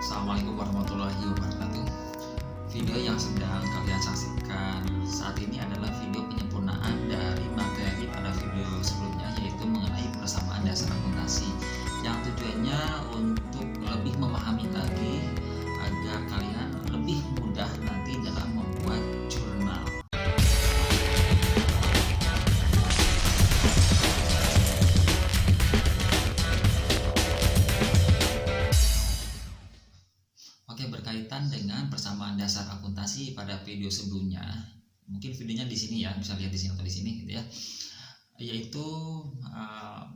Assalamualaikum warahmatullahi wabarakatuh. Video yang sedang kalian saksikan saat ini adalah video penyempurnaan dari materi pada video sebelumnya, yaitu mengenai persamaan dasar akuntansi, yang tujuannya untuk lebih memahami lagi agar kalian lebih mudah nanti dalam membuat jurnal. Oke, berkaitan dengan persamaan dasar akuntansi pada video sebelumnya, mungkin videonya di sini ya, bisa lihat di sini atau di sini gitu ya, yaitu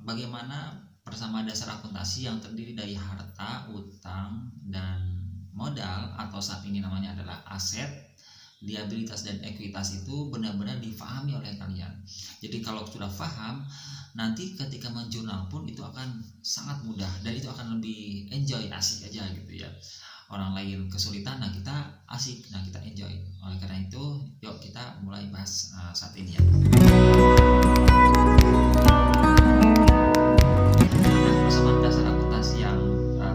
bagaimana persamaan dasar akuntansi yang terdiri dari harta, utang, dan modal atau saat ini namanya adalah aset, liabilitas, dan ekuitas itu benar-benar difahami oleh kalian. Jadi kalau sudah paham, nanti ketika menjurnal pun itu akan sangat mudah dan itu akan lebih enjoy, asik aja gitu ya. Orang lain kesulitan, nah kita asik, nah kita enjoy. Oleh karena itu, yuk kita mulai bahas saat ini ya. Nah, persamaan dasar akuntansi yang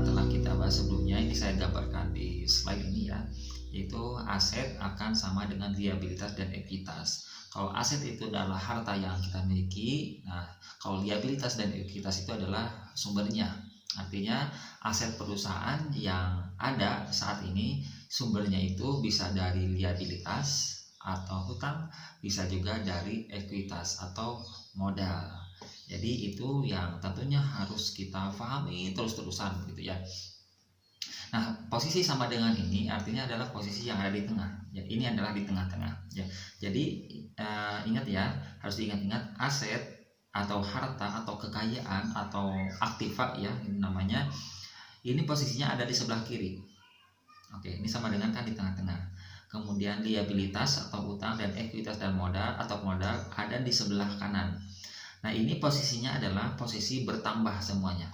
telah kita bahas sebelumnya, ini saya gambarkan di slide ini ya, yaitu aset akan sama dengan liabilitas dan ekuitas. Kalau aset itu adalah harta yang kita miliki, nah kalau liabilitas dan ekuitas itu adalah sumbernya. Artinya aset perusahaan yang ada saat ini sumbernya itu bisa dari liabilitas atau hutang, bisa juga dari ekuitas atau modal. Jadi itu yang tentunya harus kita pahami terus-terusan gitu ya. Nah, posisi sama dengan ini artinya adalah posisi yang ada di tengah. Ya, ini adalah di tengah-tengah. Ya, jadi ingat ya, harus diingat-ingat aset atau harta atau kekayaan atau aktiva ya ini namanya, ini posisinya ada di sebelah kiri. Oke, ini sama dengan kan di tengah-tengah. Kemudian liabilitas atau utang dan ekuitas dan modal atau modal ada di sebelah kanan. Nah, ini posisinya adalah posisi bertambah semuanya.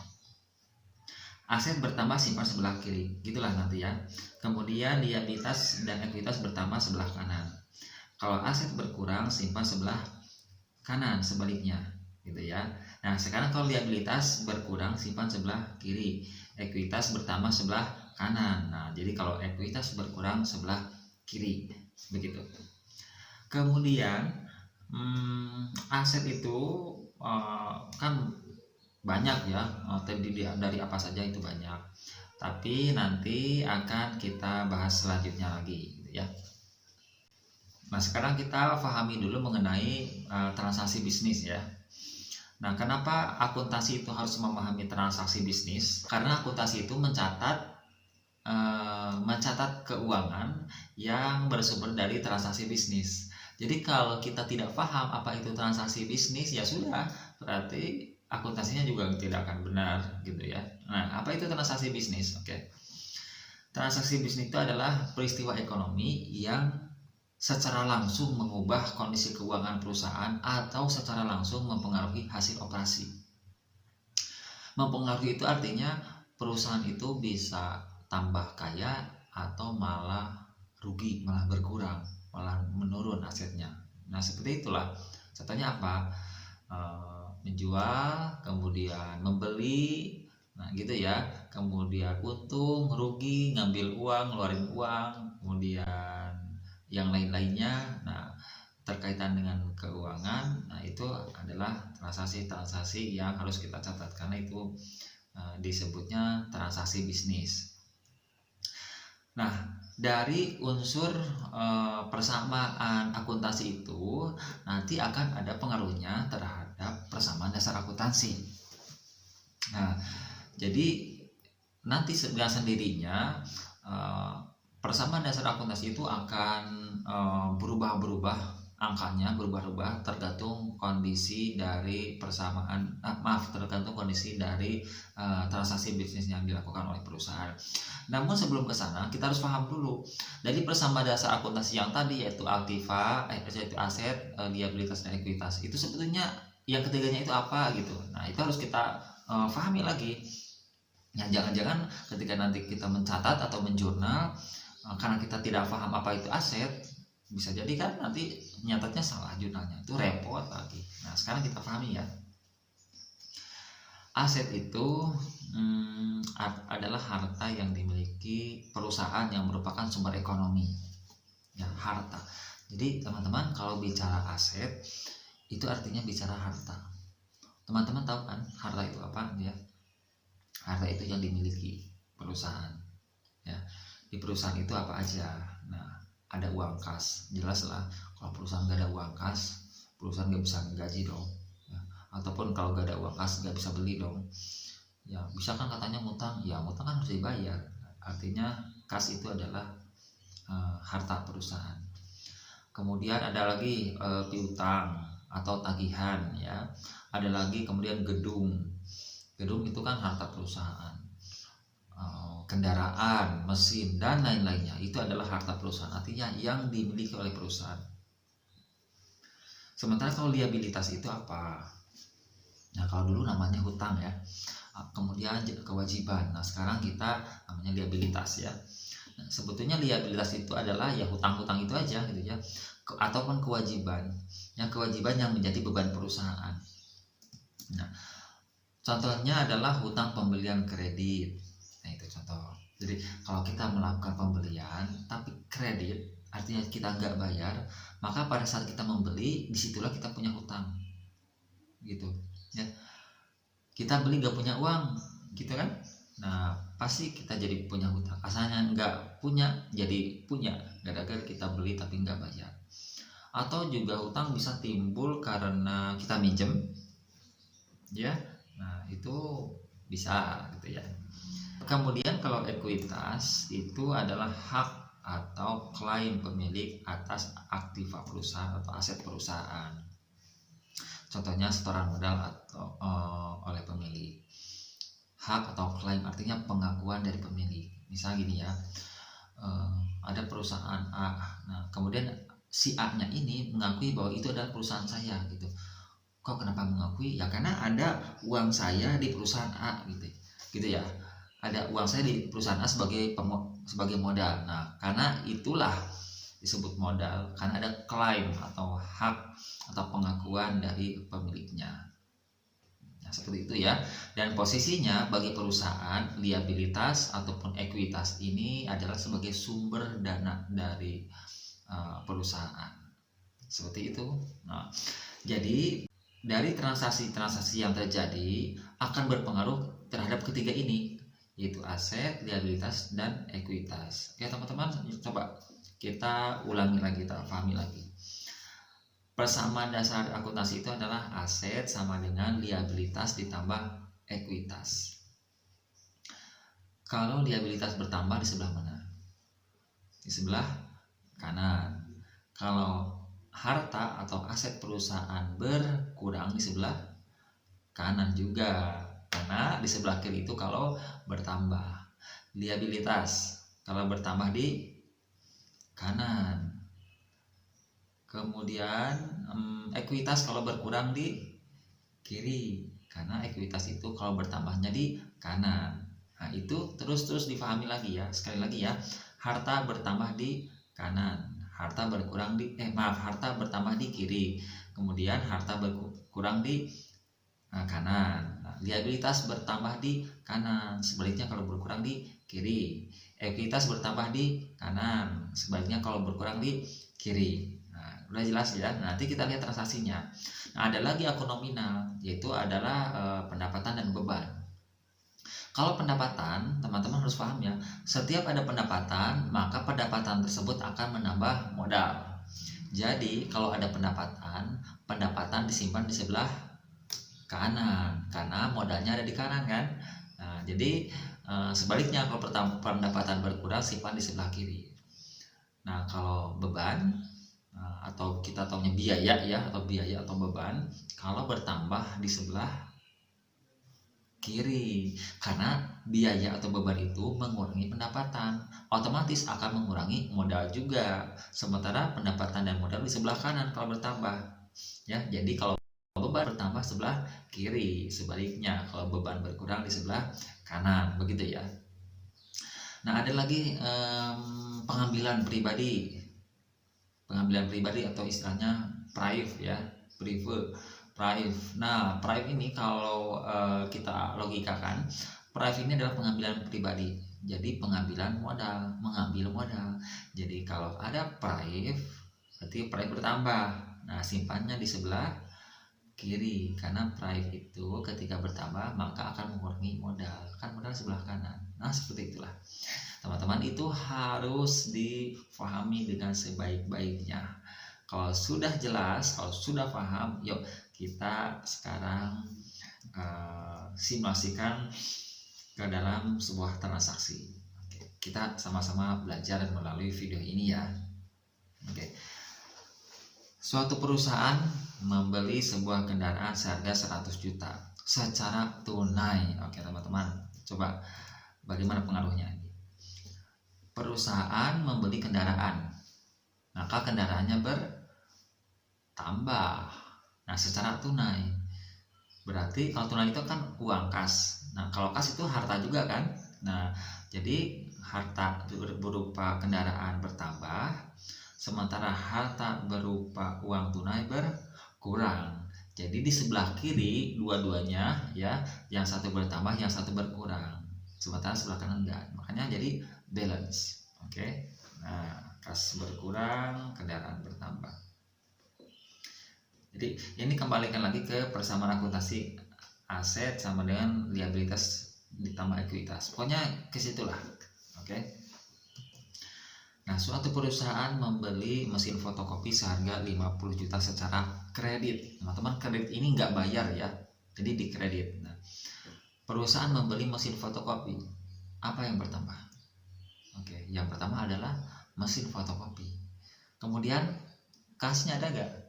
Aset bertambah simpan sebelah kiri, gitulah nanti ya. Kemudian liabilitas dan ekuitas bertambah sebelah kanan. Kalau aset berkurang simpan sebelah kanan, sebaliknya gitu ya. Nah, sekarang kalau liabilitas berkurang simpan sebelah kiri, ekuitas bertambah sebelah kanan. Nah, jadi kalau ekuitas berkurang sebelah kiri, begitu. Kemudian aset itu kan banyak ya, terdiri dari apa saja itu banyak. Tapi nanti akan kita bahas selanjutnya lagi gitu ya. Nah, sekarang kita pahami dulu mengenai transaksi bisnis ya. Nah, kenapa akuntansi itu harus memahami transaksi bisnis? Karena akuntansi itu mencatat keuangan yang bersumber dari transaksi bisnis. Jadi kalau kita tidak paham apa itu transaksi bisnis, ya sudah, berarti akuntansinya juga tidak akan benar gitu ya. Nah, apa itu transaksi bisnis? Oke. Transaksi bisnis itu adalah peristiwa ekonomi yang secara langsung mengubah kondisi keuangan perusahaan atau secara langsung mempengaruhi hasil operasi. Mempengaruhi itu artinya perusahaan itu bisa tambah kaya atau malah rugi, malah berkurang, malah menurun asetnya. Nah, seperti itulah. Contohnya apa? Menjual, kemudian membeli, nah gitu ya. Kemudian untung, rugi, ngambil uang, ngeluarin uang, kemudian yang lain-lainnya. Nah, terkaitan dengan keuangan, nah itu adalah transaksi-transaksi yang harus kita catat karena itu disebutnya transaksi bisnis. Nah, dari unsur persamaan akuntansi itu nanti akan ada pengaruhnya terhadap persamaan dasar akuntansi. Nah, jadi nanti dengan sendirinya persamaan dasar akuntansi itu akan berubah-berubah, angkanya berubah-ubah tergantung kondisi dari tergantung kondisi dari transaksi bisnis yang dilakukan oleh perusahaan. Namun sebelum ke sana kita harus paham dulu dari persamaan dasar akuntansi yang tadi, yaitu aktiva, yaitu aset, liabilitas, dan ekuitas. Itu sebetulnya yang ketiganya itu apa gitu. Nah, itu harus kita pahami lagi. Nah, jangan-jangan ketika nanti kita mencatat atau menjurnal, karena kita tidak paham apa itu aset, bisa jadi kan nanti nyatatnya salah jurnalnya, itu repot lagi. Nah, sekarang kita pahami ya. Aset itu adalah harta yang dimiliki perusahaan yang merupakan sumber ekonomi, ya, harta. Jadi teman-teman kalau bicara aset itu artinya bicara harta. Teman-teman tahu kan harta itu apa ya? Harta itu yang dimiliki perusahaan, ya. Di perusahaan itu apa aja? Nah, ada uang kas, jelas lah. Kalau perusahaan gak ada uang kas, perusahaan gak bisa gaji dong, ya. Ataupun kalau gak ada uang kas gak bisa beli dong, ya. Bisa kan katanya ngutang, ya ngutang kan harus dibayar. Artinya kas itu adalah harta perusahaan. Kemudian ada lagi piutang atau tagihan, ya. Ada lagi kemudian gedung itu kan harta perusahaan. Kendaraan, mesin, dan lain-lainnya itu adalah harta perusahaan, artinya yang dimiliki oleh perusahaan. Sementara kalau liabilitas itu apa? Nah, kalau dulu namanya hutang, ya. Kemudian kewajiban. Nah, sekarang kita namanya liabilitas, ya. Nah, sebetulnya liabilitas itu adalah ya hutang-hutang itu aja gitu ya, ataupun kewajiban. Yang kewajiban yang menjadi beban perusahaan. Nah, contohnya adalah hutang pembelian kredit. Nah, itu contoh. Jadi kalau kita melakukan pembelian tapi kredit, artinya kita nggak bayar, maka pada saat kita membeli, disitulah kita punya hutang, gitu ya. Kita beli nggak punya uang, gitu kan? Nah, pasti kita jadi punya hutang. Asalnya nggak punya, jadi punya gara-gara kita beli tapi nggak bayar. Atau juga hutang bisa timbul karena kita minjem, ya. Nah, itu bisa gitu ya. Kemudian kalau ekuitas itu adalah hak atau klaim pemilik atas aktiva perusahaan atau aset perusahaan. Contohnya setoran modal atau oleh pemilik. Hak atau klaim artinya pengakuan dari pemilik. Misalnya gini ya, ada perusahaan A. Nah, kemudian si A-nya ini mengakui bahwa itu adalah perusahaan saya gitu. Kok kenapa mengakui? Ya karena ada uang saya di perusahaan A gitu ya. Ada uang saya di perusahaan A sebagai modal. Nah, karena itulah disebut modal, karena ada klaim atau hak atau pengakuan dari pemiliknya. Nah, seperti itu ya. Dan posisinya bagi perusahaan, liabilitas ataupun ekuitas ini adalah sebagai sumber dana dari perusahaan. Seperti itu. Nah, jadi dari transaksi-transaksi yang terjadi akan berpengaruh terhadap ketiga ini, yaitu aset, liabilitas, dan ekuitas. Oke teman-teman, coba kita ulangi lagi, kita pahami lagi. Persamaan dasar akuntansi itu adalah aset sama dengan liabilitas ditambah ekuitas. Kalau liabilitas bertambah di sebelah mana? Di sebelah kanan. Kalau harta atau aset perusahaan berkurang di sebelah kanan juga, karena di sebelah kiri itu kalau bertambah. Liabilitas kalau bertambah di kanan. Kemudian ekuitas kalau berkurang di kiri, karena ekuitas itu kalau bertambahnya di kanan. Nah, itu terus difahami lagi ya. Sekali lagi ya, harta bertambah di kanan, harta berkurang di harta bertambah di kiri, kemudian harta berkurang di kanan. Nah, liabilitas bertambah di kanan, sebaliknya kalau berkurang di kiri. Ekuitas bertambah di kanan, sebaliknya kalau berkurang di kiri. Nah, udah jelas ya. Nanti kita lihat transaksinya. Nah, ada lagi akun nominal, yaitu adalah pendapatan dan beban. Kalau pendapatan, teman-teman harus paham ya, setiap ada pendapatan, maka pendapatan tersebut akan menambah modal. Jadi kalau ada pendapatan disimpan di sebelah kanan, karena modalnya ada di kanan kan. Nah, jadi sebaliknya kalau pendapatan berkurang, simpan di sebelah kiri. Nah, kalau beban atau kita taunya biaya ya, atau biaya atau beban, kalau bertambah di sebelah kiri, karena biaya atau beban itu mengurangi pendapatan, otomatis akan mengurangi modal juga. Sementara pendapatan dan modal di sebelah kanan kalau bertambah, ya. Jadi kalau beban bertambah sebelah kiri, sebaliknya kalau beban berkurang di sebelah kanan, begitu ya. Nah, ada lagi pengambilan pribadi atau istilahnya private ya, private. Prive. Nah, prive ini kalau kita logikakan, prive ini adalah pengambilan pribadi. Jadi pengambilan modal, mengambil modal. Jadi kalau ada prive, berarti prive bertambah. Nah, simpannya di sebelah kiri, karena prive itu ketika bertambah maka akan mengurangi modal. Kan modal sebelah kanan. Nah, seperti itulah. Teman-teman, itu harus difahami dengan sebaik-baiknya. Kalau sudah jelas, kalau sudah paham, yuk kita sekarang simulasikan ke dalam sebuah transaksi. Oke, kita sama-sama belajar melalui video ini ya. Oke. Suatu perusahaan membeli sebuah kendaraan seharga 100 juta secara tunai. Oke teman-teman, coba bagaimana pengaruhnya? Perusahaan membeli kendaraan, maka kendaraannya bertambah. Nah, secara tunai. Berarti kalau tunai itu kan uang kas. Nah, kalau kas itu harta juga kan. Nah, jadi harta berupa kendaraan bertambah, sementara harta berupa uang tunai berkurang. Jadi di sebelah kiri dua-duanya ya, yang satu bertambah, yang satu berkurang. Sementara sebelah kanan enggak. Makanya jadi balance. Oke. Nah, kas berkurang, kendaraan bertambah. Jadi ini kembalikan lagi ke persamaan akuntansi, aset sama dengan liabilitas ditambah ekuitas. Pokoknya ke situlah. Oke. Nah, suatu perusahaan membeli mesin fotokopi seharga 50 juta secara kredit. Teman-teman, kredit ini nggak bayar ya. Jadi di kredit. Nah, perusahaan membeli mesin fotokopi. Apa yang bertambah? Oke, yang pertama adalah mesin fotokopi. Kemudian kasnya ada nggak?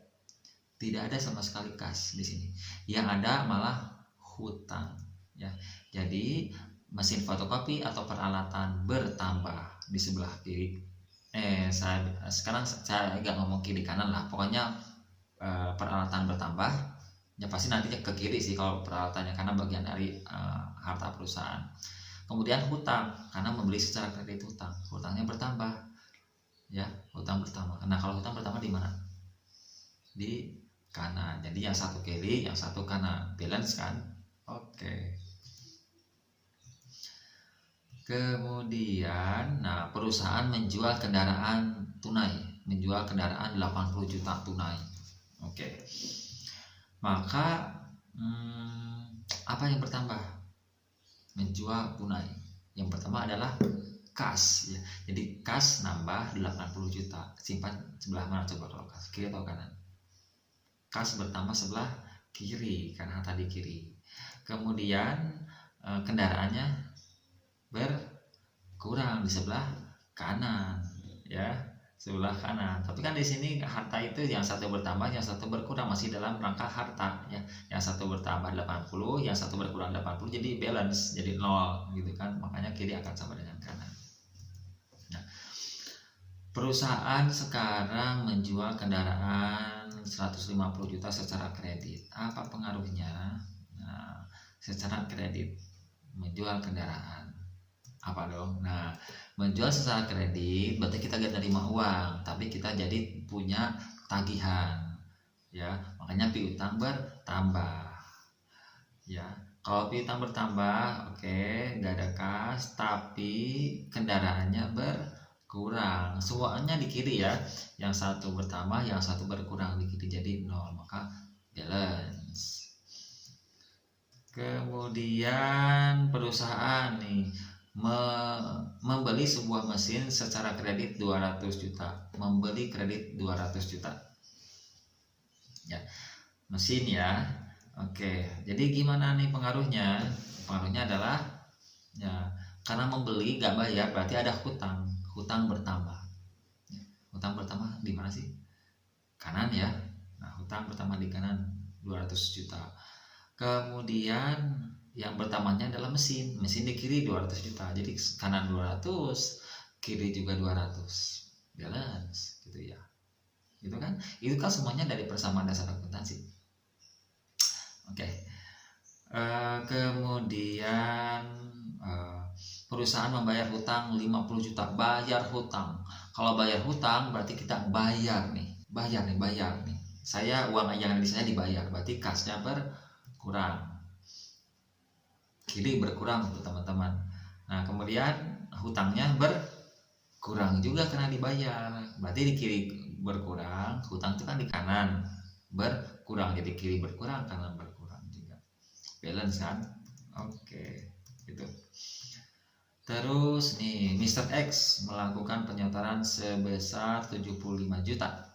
Tidak ada sama sekali kas di sini. Yang ada malah hutang ya. Jadi mesin fotokopi atau peralatan bertambah di sebelah kiri. Sekarang saya agak ngomong kiri kanan lah. Pokoknya peralatan bertambah. Ya pasti nantinya ke kiri sih kalau peralatannya, karena bagian dari harta perusahaan. Kemudian hutang, karena membeli secara kredit hutang. Hutangnya bertambah. Ya, hutang bertambah. Nah, kalau hutang bertambah di mana? Di kanan. Jadi yang satu kiri, yang satu kanan. Balance kan? Oke. Kemudian, nah, perusahaan menjual kendaraan tunai, menjual kendaraan 80 juta tunai. Oke. Maka apa yang bertambah? Menjual tunai. Yang pertama adalah kas ya. Jadi kas nambah 80 juta. Simpan sebelah mana coba kalau kas? Kiri atau kanan? Kas bertambah sebelah kiri karena tadi kiri. Kemudian kendaraannya berkurang di sebelah kanan ya, sebelah kanan. Tapi kan di sini harta itu yang satu bertambah, yang satu berkurang, masih dalam rangka harta ya. Yang satu bertambah 80, yang satu berkurang 80, jadi balance, jadi 0 gitu kan. Makanya kiri akan sama dengan kanan. Nah, perusahaan sekarang menjual kendaraan 150 juta secara kredit. Apa pengaruhnya? Nah, secara kredit menjual kendaraan apa dong? Nah, menjual secara kredit berarti kita gak terima uang, tapi kita jadi punya tagihan ya. Makanya piutang bertambah ya. Kalau piutang bertambah, oke, gak ada kas, tapi kendaraannya berkurang. Semuanya di kiri ya. Yang satu bertambah, yang satu berkurang di kiri, jadi 0, maka balance. Kemudian perusahaan nih membeli sebuah mesin secara kredit 200 juta, membeli kredit 200 juta ya, mesin ya. Oke, jadi gimana nih pengaruhnya? Pengaruhnya adalah ya, karena membeli gak bayar berarti ada hutang, hutang bertambah ya. Hutang bertambah di mana sih? Kanan ya. Nah, hutang bertambah di kanan 200 juta. Kemudian yang bertambahnya adalah mesin di kiri 200 juta, jadi kanan 200, kiri juga 200, balance gitu ya, gitu kan. Itu kan semuanya dari persamaan dasar akuntansi. Oke. Kemudian perusahaan membayar hutang 50 juta, bayar hutang. Kalau bayar hutang berarti kita bayar nih uang yang ada di saya dibayar, berarti kasnya berkurang, kiri berkurang untuk teman-teman. Nah kemudian hutangnya berkurang juga karena dibayar, berarti di kiri berkurang, hutang itu kan di kanan berkurang, jadi kiri berkurang, kanan berkurang juga, balance kan. Oke, gitu. Terus nih Mr. X melakukan penyotoran sebesar 75 juta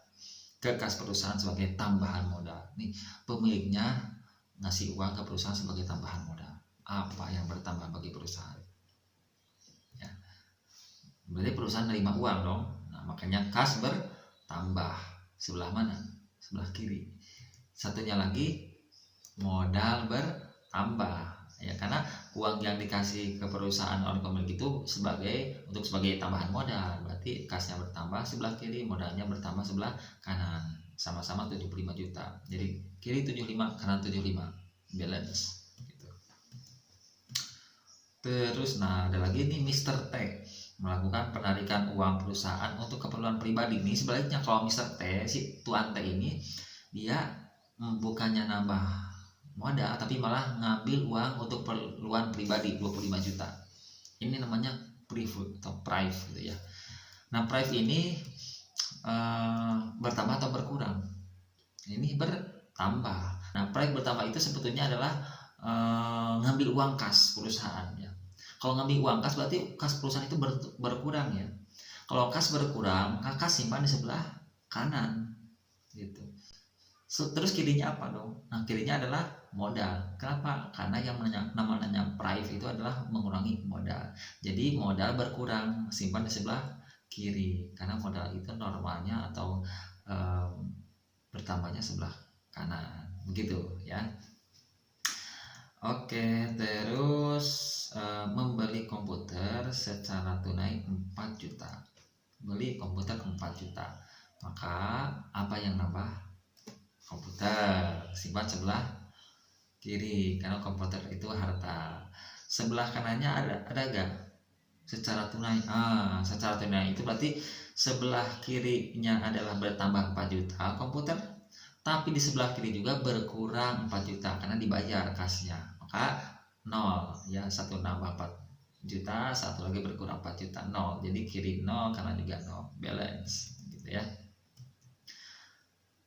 ke kas perusahaan sebagai tambahan modal. Nih pemiliknya ngasih uang ke perusahaan sebagai tambahan modal. Apa yang bertambah bagi perusahaan? Ya. Berarti perusahaan nerima uang dong. Nah makanya kas bertambah. Sebelah mana? Sebelah kiri. Satunya lagi modal bertambah. Ya, karena uang yang dikasih ke perusahaan oleh pemilik itu sebagai tambahan modal, berarti kasnya bertambah sebelah kiri, modalnya bertambah sebelah kanan, sama-sama 75 juta. Jadi kiri 75, kanan 75, balance gitu. Terus nah ada lagi nih Mr. T melakukan penarikan uang perusahaan untuk keperluan pribadi. Ini sebaliknya, kalau Mr. T, si Tuan T ini dia bukannya nambah modal tapi malah ngambil uang untuk keperluan pribadi 25 juta. Ini namanya private atau prive gitu ya. Nah prive ini bertambah atau berkurang? Ini bertambah. Nah prive bertambah itu sebetulnya adalah ngambil uang kas perusahaan ya. Kalau ngambil uang kas berarti kas perusahaan itu berkurang ya. Kalau kas berkurang, kas simpan di sebelah kanan gitu. Terus kirinya apa dong? Nah kirinya adalah modal. Kenapa? Karena yang namanya prive itu adalah mengurangi modal. Jadi modal berkurang, simpan di sebelah kiri. Karena modal itu normalnya atau bertambahnya sebelah kanan. Begitu ya. Oke, terus membeli komputer secara tunai 4 juta. Beli komputer 4 juta. Maka apa yang nambah? Komputer, simpan sebelah kiri karena komputer itu harta. Sebelah kanannya ada gak? Secara tunai. Secara tunai itu berarti sebelah kirinya adalah bertambah 4 juta komputer, tapi di sebelah kiri juga berkurang 4 juta karena dibayar kasnya. Maka 0 ya, satu nambah 4 juta, satu lagi berkurang 4 juta, 0. Jadi kiri 0, kanan juga 0, balance gitu ya.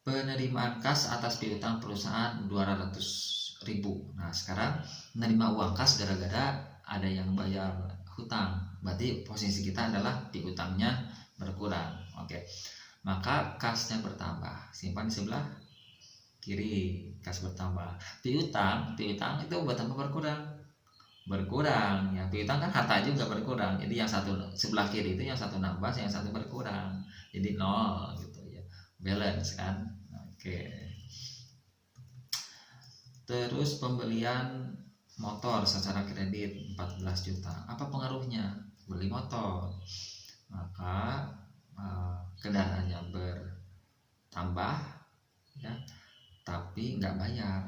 Penerimaan kas atas piutang perusahaan 200.000. Nah sekarang menerima uang kas gara-gara ada yang bayar hutang, berarti posisi kita adalah piutangnya berkurang. Oke, maka kasnya bertambah, simpan di sebelah kiri, kas bertambah. Piutang itu bertambah berkurang ya. Piutang kan harta juga berkurang, jadi yang satu sebelah kiri itu yang satu nambah, yang satu berkurang, jadi 0 gitu ya, balance kan. Oke. Terus pembelian motor secara kredit 14 juta. Apa pengaruhnya? Beli motor, maka kendaraannya bertambah ya, tapi nggak bayar,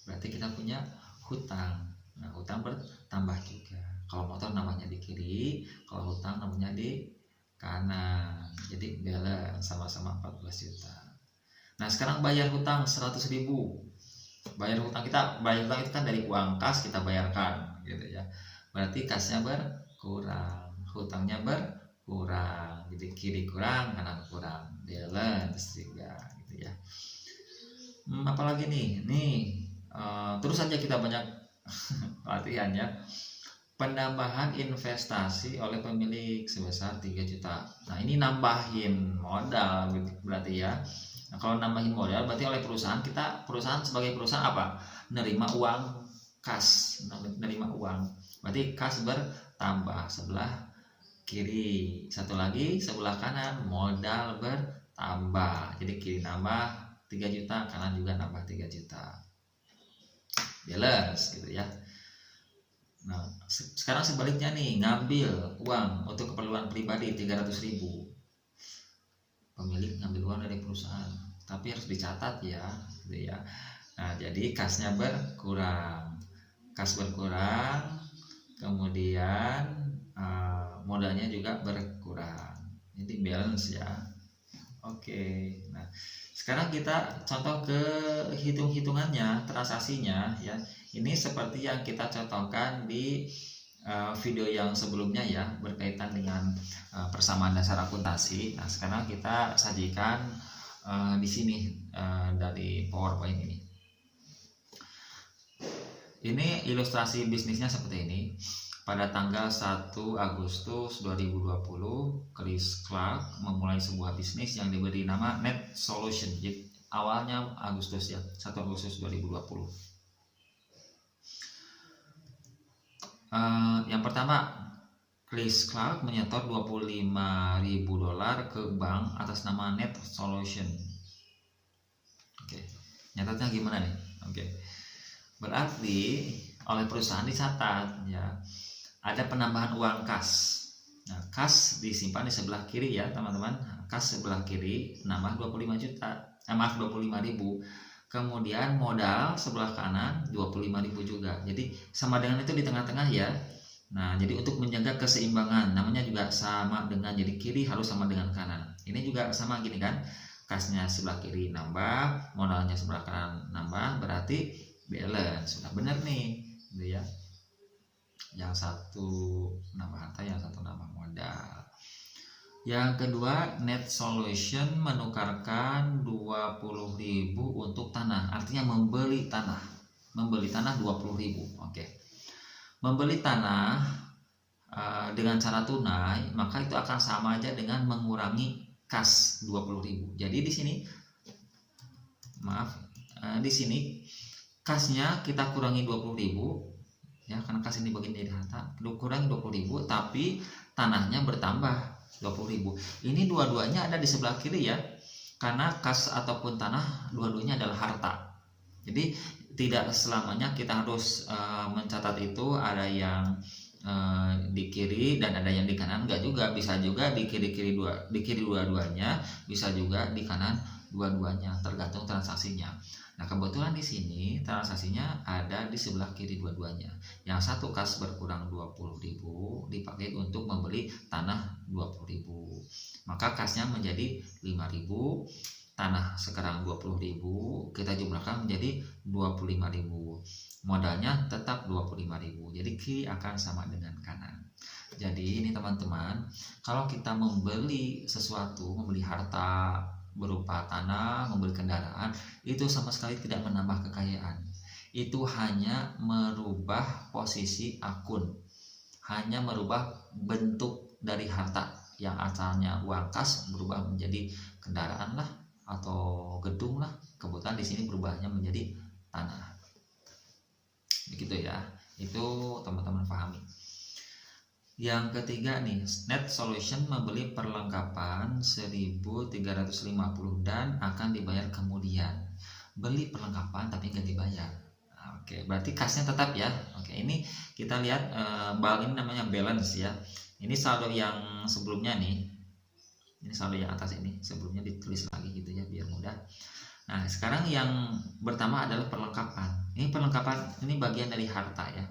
berarti kita punya hutang. Nah hutang bertambah juga. Kalau motor namanya di kiri, kalau hutang namanya di kanan, jadi balance, sama-sama 14 juta. Nah sekarang bayar hutang 100.000. Bayar hutang itu kan dari uang kas kita bayarkan gitu ya. Berarti kasnya berkurang, hutangnya berkurang, jadi kiri kurang, kanan kurang, balance juga gitu ya. Apalagi nih terus saja kita banyak latihan ya. Penambahan investasi oleh pemilik sebesar 3 juta. Nah ini nambahin modal berarti ya. Nah kalau nambahin modal berarti oleh perusahaan sebagai perusahaan apa? Nerima uang kas, nerima uang. Berarti kas bertambah sebelah kiri, satu lagi sebelah kanan modal bertambah. Jadi kiri nambah 3 juta, kanan juga nambah 3 juta. Balance gitu ya. Nah sekarang sebaliknya nih, ngambil uang untuk keperluan pribadi 300.000. Pemilik ngambil uang dari perusahaan, tapi harus dicatat ya gitu ya. Nah jadi kasnya berkurang, kas berkurang, kemudian modalnya juga berkurang, jadi balance ya. Oke. Nah, sekarang kita contoh ke hitung-hitungannya, transaksinya ya. Ini seperti yang kita contohkan di video yang sebelumnya ya, berkaitan dengan persamaan dasar akuntansi. Nah, sekarang kita sajikan di sini dari PowerPoint ini. Ini ilustrasi bisnisnya seperti ini. Pada tanggal 1 Agustus 2020, Chris Clark memulai sebuah bisnis yang diberi nama Net Solution. Jadi, awalnya Agustus ya, 1 Agustus 2020. Yang pertama, Chris Clark menyetor $25.000 ke bank atas nama Net Solution. Oke, nyatatnya gimana nih? Oke, berarti oleh perusahaan dicatat ya, ada penambahan uang kas. Nah, kas disimpan di sebelah kiri ya teman-teman. Kas sebelah kiri nambah 25.000. Kemudian modal sebelah kanan 25.000 juga. Jadi sama dengan itu di tengah-tengah ya. Nah, jadi untuk menjaga keseimbangan, namanya juga sama dengan, jadi kiri harus sama dengan kanan. Ini juga sama gini kan. Kasnya sebelah kiri nambah, modalnya sebelah kanan nambah, berarti balance. Sudah benar nih, gitu ya. Yang satu nambah harta, yang satu nambah modal. Yang kedua, Net Solution menukarkan 20.000 untuk tanah, artinya membeli tanah. Membeli tanah 20.000. Oke. Membeli tanah dengan cara tunai, maka itu akan sama aja dengan mengurangi kas 20.000. Jadi di sini di sini kasnya kita kurangi 20.000 ya, karena kas ini bagian dari harta, kurangi 20.000, tapi tanahnya bertambah 20.000. Ini dua-duanya ada di sebelah kiri ya, karena kas ataupun tanah dua-duanya adalah harta. Jadi tidak selamanya kita harus mencatat itu ada yang di kiri dan ada yang di kanan, enggak juga, bisa juga di kiri dua-duanya, bisa juga di kanan dua-duanya, tergantung transaksinya. Nah, kebetulan di sini transaksinya ada di sebelah kiri dua-duanya. Yang satu kas berkurang 20.000 dipakai untuk membeli tanah 20.000. Maka kasnya menjadi 5.000, tanah sekarang 20.000, kita jumlahkan menjadi 25.000. Modalnya tetap 25.000. Jadi kiri akan sama dengan kanan. Jadi ini teman-teman, kalau kita membeli sesuatu, membeli harta berupa tanah, membeli kendaraan, itu sama sekali tidak menambah kekayaan. Itu hanya merubah posisi akun, hanya merubah bentuk dari harta yang asalnya uang kas berubah menjadi kendaraan lah atau gedung lah. Kebetulan di sini berubahnya menjadi tanah. Begitu ya. Itu teman-teman pahami. Yang ketiga nih, Net Solution membeli perlengkapan 1.350 dan akan dibayar kemudian. Beli perlengkapan tapi nggak dibayar. Oke, berarti kasnya tetap ya. Oke, ini kita lihat ini namanya balance ya. Ini saldo yang sebelumnya nih. Ini saldo yang atas ini, sebelumnya ditulis lagi gitu ya biar mudah. Nah, sekarang yang pertama adalah perlengkapan. Ini perlengkapan, ini bagian dari harta ya.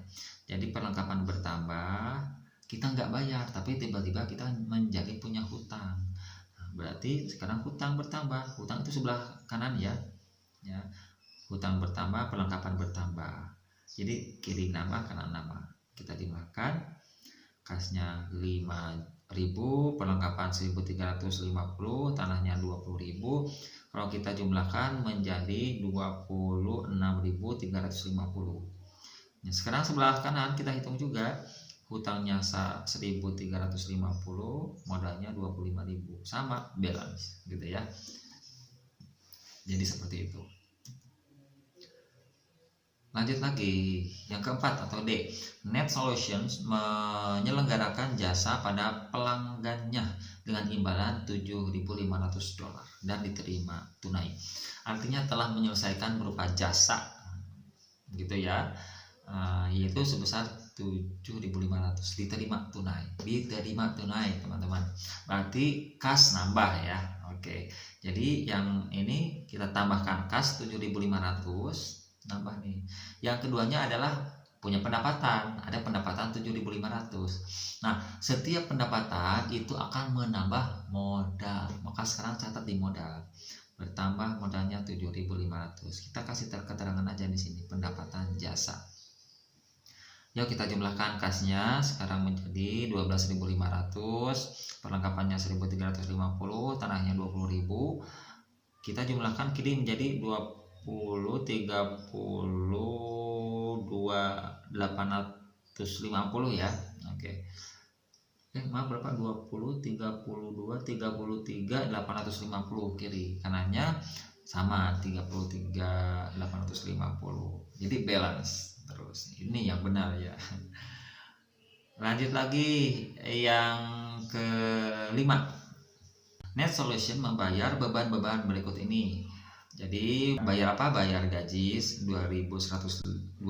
Jadi perlengkapan bertambah, kita nggak bayar, tapi tiba-tiba kita menjadi punya hutang. Nah, berarti sekarang hutang bertambah. Hutang itu sebelah kanan ya. Hutang bertambah, perlengkapan bertambah. Jadi kiri nambah, kanan nambah. Kita jumlahkan, kasnya 5.000, perlengkapan 1.350, tanahnya 20.000. Kalau kita jumlahkan menjadi 26.350. Nah, sekarang sebelah kanan kita hitung juga. Hutangnya 1.350, modalnya 25.000, sama, balance gitu ya. Jadi seperti itu. Lanjut lagi, yang keempat atau D, Net Solutions menyelenggarakan jasa pada pelanggannya dengan imbalan $7.500 dan diterima tunai. Artinya telah menyelesaikan berupa jasa, gitu ya, yaitu sebesar 7.500 diterima tunai teman-teman. Berarti kas nambah ya. Oke, jadi yang ini kita tambahkan kas 7.500 nambah nih. Yang keduanya adalah punya pendapatan, ada pendapatan 7.500. Nah, setiap pendapatan itu akan menambah modal. Maka sekarang catat di modal. Bertambah modalnya 7.500. Kita kasih keterangan aja di sini, pendapatan jasa. Yuk kita jumlahkan kasnya sekarang menjadi 12.500, perlengkapannya 1.350, tanahnya 20.000. Kita jumlahkan kiri menjadi 20, 32, 850 ya. Oke. Maaf berapa? 20, 32, 33, 850 kiri. Kanannya sama 33, 850. Jadi balance terus. Ini yang benar ya. Lanjut lagi yang kelima. Net solution membayar beban-beban berikut ini. Jadi bayar apa? Bayar gaji 2.125,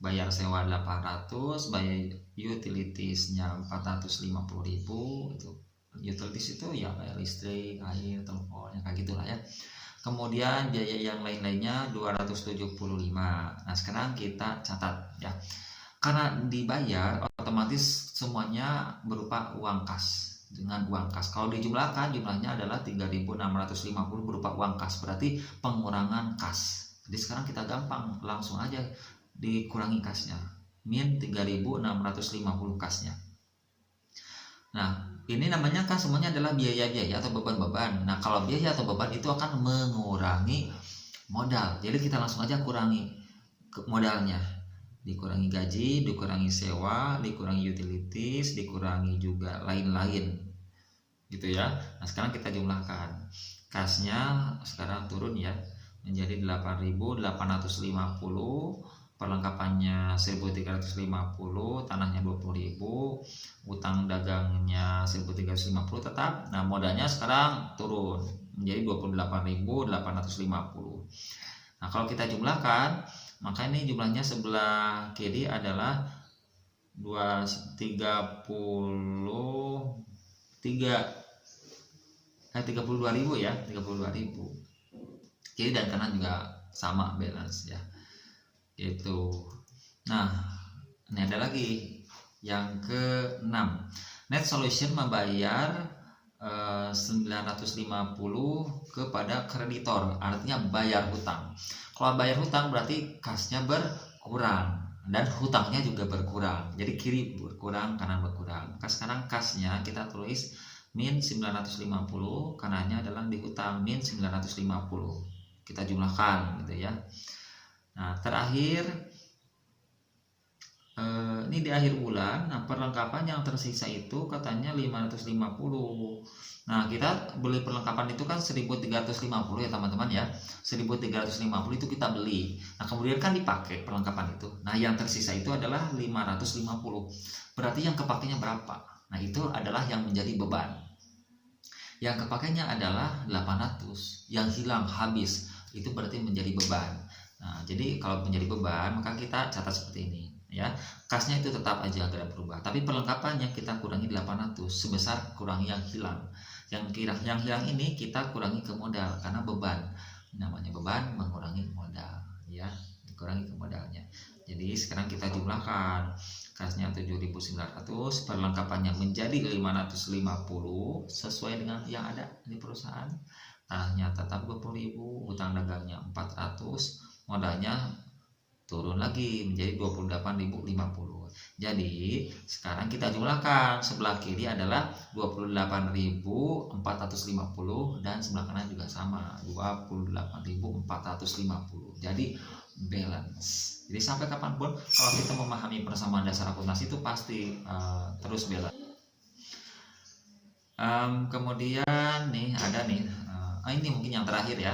bayar sewa 800, bayar utilitiesnya 450.000. Itu utilities itu ya bayar listrik, air, teleponnya kayak gitulah ya. Kemudian biaya yang lain-lainnya 275. Nah sekarang kita catat ya, karena dibayar otomatis semuanya berupa uang kas. Dengan uang kas, kalau dijumlahkan jumlahnya adalah 3.650 berupa uang kas, berarti pengurangan kas. Jadi sekarang kita gampang, langsung aja dikurangi kasnya, min 3.650 kasnya. Nah ini namanya kan semuanya adalah biaya-biaya atau beban-beban. Nah kalau biaya atau beban itu akan mengurangi modal, jadi kita langsung aja kurangi modalnya, dikurangi gaji, dikurangi sewa, dikurangi utilities, dikurangi juga lain-lain gitu ya. Nah sekarang kita jumlahkan kasnya, sekarang turun ya menjadi 8.850, perlengkapannya 1.350, tanahnya 20.000, utang dagangnya 1.350 tetap. Nah modalnya sekarang turun menjadi 28.850. Nah kalau kita jumlahkan, maka ini jumlahnya sebelah kiri adalah 32.000 ya, 32.000. Kiri dan kanan juga sama balance ya. Gitu. Nah, ini ada lagi yang ke-6. Net solution membayar 950 kepada kreditor, artinya bayar hutang. Kalau bayar hutang berarti kasnya berkurang dan hutangnya juga berkurang. Jadi kiri berkurang, kanan berkurang. Maka sekarang kasnya kita tulis min 950, kanannya adalah dihutang min 950. Kita jumlahkan gitu ya. Nah, terakhir ini di akhir bulan, nah perlengkapan yang tersisa itu katanya 550. Nah kita beli perlengkapan itu kan 1.350 ya teman-teman ya, 1.350 itu kita beli. Nah kemudian kan dipakai perlengkapan itu. Nah yang tersisa itu adalah 550. Berarti yang kepakainya berapa? Nah itu adalah yang menjadi beban. Yang kepakainya adalah 800. Yang hilang habis itu berarti menjadi beban. Nah jadi kalau menjadi beban maka kita catat seperti ini ya. Kasnya itu tetap aja gak berubah, tapi perlengkapannya kita kurangi 800 sebesar kurangi yang hilang. Yang hilang ini kita kurangi ke modal karena beban, namanya beban mengurangi modal ya, dikurangi ke modalnya. Jadi sekarang kita jumlahkan, kasnya 7.900, perlengkapannya menjadi 550 sesuai dengan yang ada di perusahaan. Tanahnya tetap 20.000, utang dagangnya 400, modalnya turun lagi menjadi 28.050. Jadi sekarang kita jumlahkan, sebelah kiri adalah 28.450 dan sebelah kanan juga sama 28.450. Jadi balance. Jadi sampai kapanpun kalau kita memahami persamaan dasar akuntansi itu pasti terus balance. Kemudian nih ada nih ini mungkin yang terakhir ya.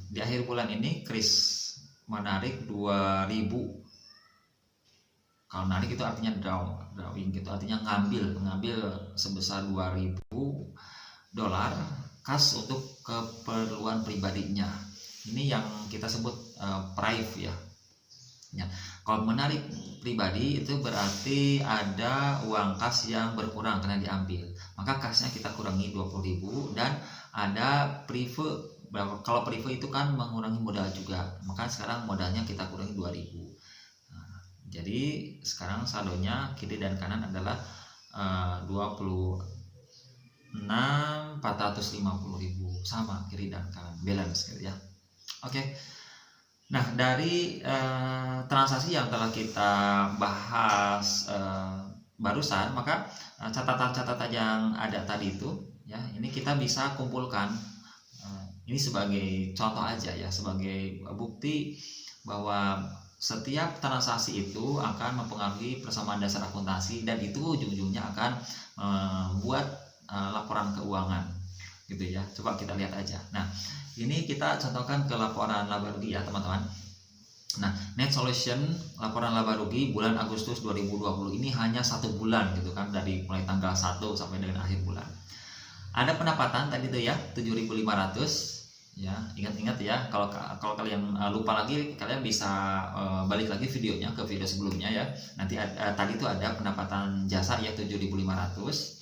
Di akhir bulan ini Kris menarik 2.000. Kalau narik itu artinya drawing gitu, artinya ngambil sebesar 2.000 dolar kas untuk keperluan pribadinya. Ini yang kita sebut private ya. Kalau menarik pribadi itu berarti ada uang kas yang berkurang karena diambil, maka kasnya kita kurangi 20.000 dan ada private. Kalau private itu kan mengurangi modal juga, maka sekarang modalnya kita kurangi 2.000. Jadi sekarang saldonya kiri dan kanan adalah 26.450.000, sama kiri dan kanan, balance gitu ya. Oke. Nah, dari transaksi yang telah kita bahas barusan, maka catatan-catatan yang ada tadi itu ya, ini kita bisa kumpulkan. Ini sebagai contoh aja ya, sebagai bukti bahwa setiap transaksi itu akan mempengaruhi persamaan dasar akuntansi, dan itu ujung-ujungnya akan membuat laporan keuangan gitu ya. Coba kita lihat aja. Nah, ini kita contohkan ke laporan laba rugi ya teman-teman. Nah, net solution laporan laba rugi bulan Agustus 2020 ini hanya 1 bulan gitu kan, dari mulai tanggal 1 sampai dengan akhir bulan. Ada pendapatan tadi tuh ya 7.500 ya. Ingat-ingat ya, kalau kalian lupa lagi, kalian bisa balik lagi videonya ke video sebelumnya ya. Nanti tadi itu ada pendapatan jasa ya 7.500.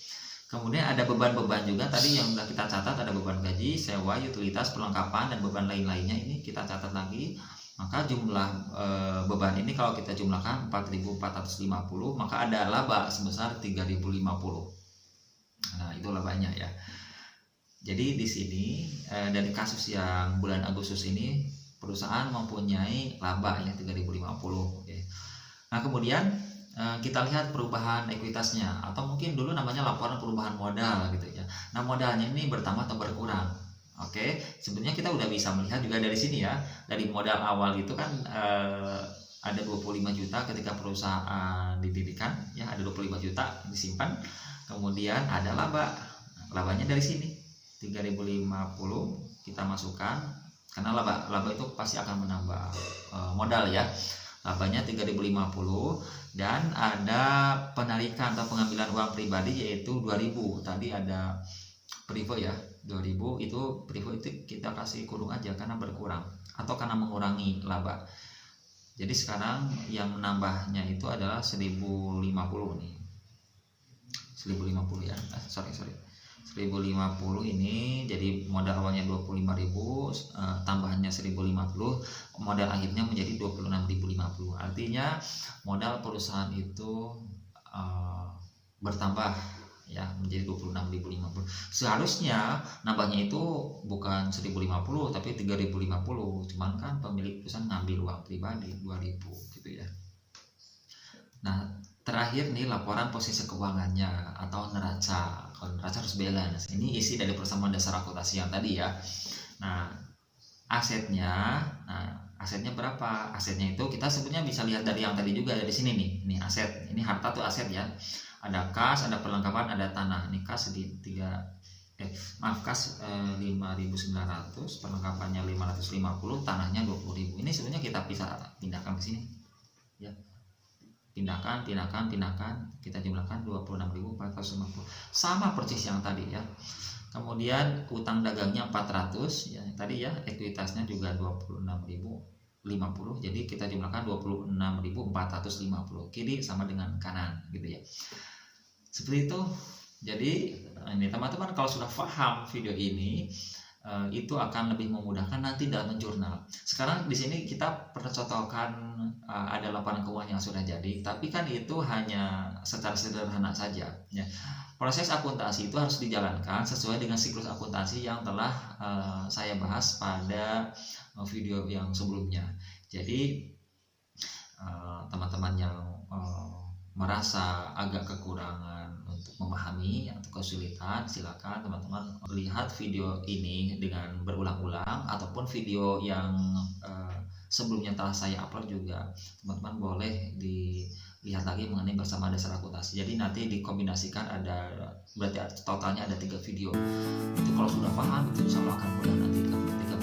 Kemudian ada beban-beban juga tadi yang sudah kita catat, ada beban gaji, sewa, utilitas, perlengkapan, dan beban lain-lainnya ini kita catat lagi. Maka jumlah beban ini kalau kita jumlahkan 4.450, maka ada laba sebesar 3.050. Nah, itu labanya ya. Jadi di sini dari kasus yang bulan Agustus ini perusahaan mempunyai laba ya 3.050. Oke. Nah, kemudian kita lihat perubahan ekuitasnya, atau mungkin dulu namanya laporan perubahan modal gitu ya. Nah, modalnya ini bertambah atau berkurang. Oke, sebenarnya kita udah bisa melihat juga dari sini ya. Dari modal awal itu kan ada 25 juta ketika perusahaan didirikan ya, ada 25 juta disimpan. Kemudian ada laba. Labanya dari sini 3.050 kita masukkan, karena laba itu pasti akan menambah modal ya. Labanya 3.050, dan ada penarikan atau pengambilan uang pribadi yaitu 2.000. Tadi ada privo ya 2.000, itu privo itu kita kasih kurung aja karena berkurang atau karena mengurangi laba. Jadi sekarang yang menambahnya itu adalah 1.050 nih, 1.050 ya, sorry 1.050 ini. Jadi modal awalnya 25.000, tambahannya 1.050, modal akhirnya menjadi 26.050. Artinya modal perusahaan itu bertambah ya menjadi 26.050. Seharusnya nambahnya itu bukan 1.050 tapi 3.050, cuman kan pemilik perusahaan ngambil uang pribadi 2.000 gitu ya. Nah, terakhir nih laporan posisi keuangannya atau neraca. Kalau neraca harus balance. Ini isi dari persamaan dasar akuntansi yang tadi ya. Nah, asetnya berapa? Asetnya itu kita sebenarnya bisa lihat dari yang tadi juga, dari sini nih. Ini aset, ini harta tuh aset ya. Ada kas, ada perlengkapan, ada tanah. Ini kas kas 5.900, perlengkapannya 550, tanahnya 20.000. Ini sebenarnya kita bisa pindahkan ke sini. Ya. Pindahkan, kita jumlahkan 26.450, sama persis yang tadi ya. Kemudian utang dagangnya 400 ya, tadi ya, ekuitasnya juga 26.050, jadi kita jumlahkan 26.450, kiri sama dengan kanan gitu ya. Seperti itu. Jadi ini teman-teman kalau sudah paham video ini, itu akan lebih memudahkan nanti dalam menjurnal. Sekarang di sini kita percontohkan ada laporan keuangan yang sudah jadi, tapi kan itu hanya secara sederhana saja ya. Proses akuntansi itu harus dijalankan sesuai dengan siklus akuntansi yang telah saya bahas pada video yang sebelumnya. Jadi teman-teman yang merasa agak kekurangan untuk memahami atau kesulitan, silakan teman-teman lihat video ini dengan berulang-ulang, ataupun video yang sebelumnya telah saya upload juga teman-teman boleh dilihat lagi mengenai persamaan dasar akuntansi. Jadi nanti dikombinasikan, ada berarti totalnya ada 3 video. Itu kalau sudah paham itu insya Allah akan mudah nanti ketika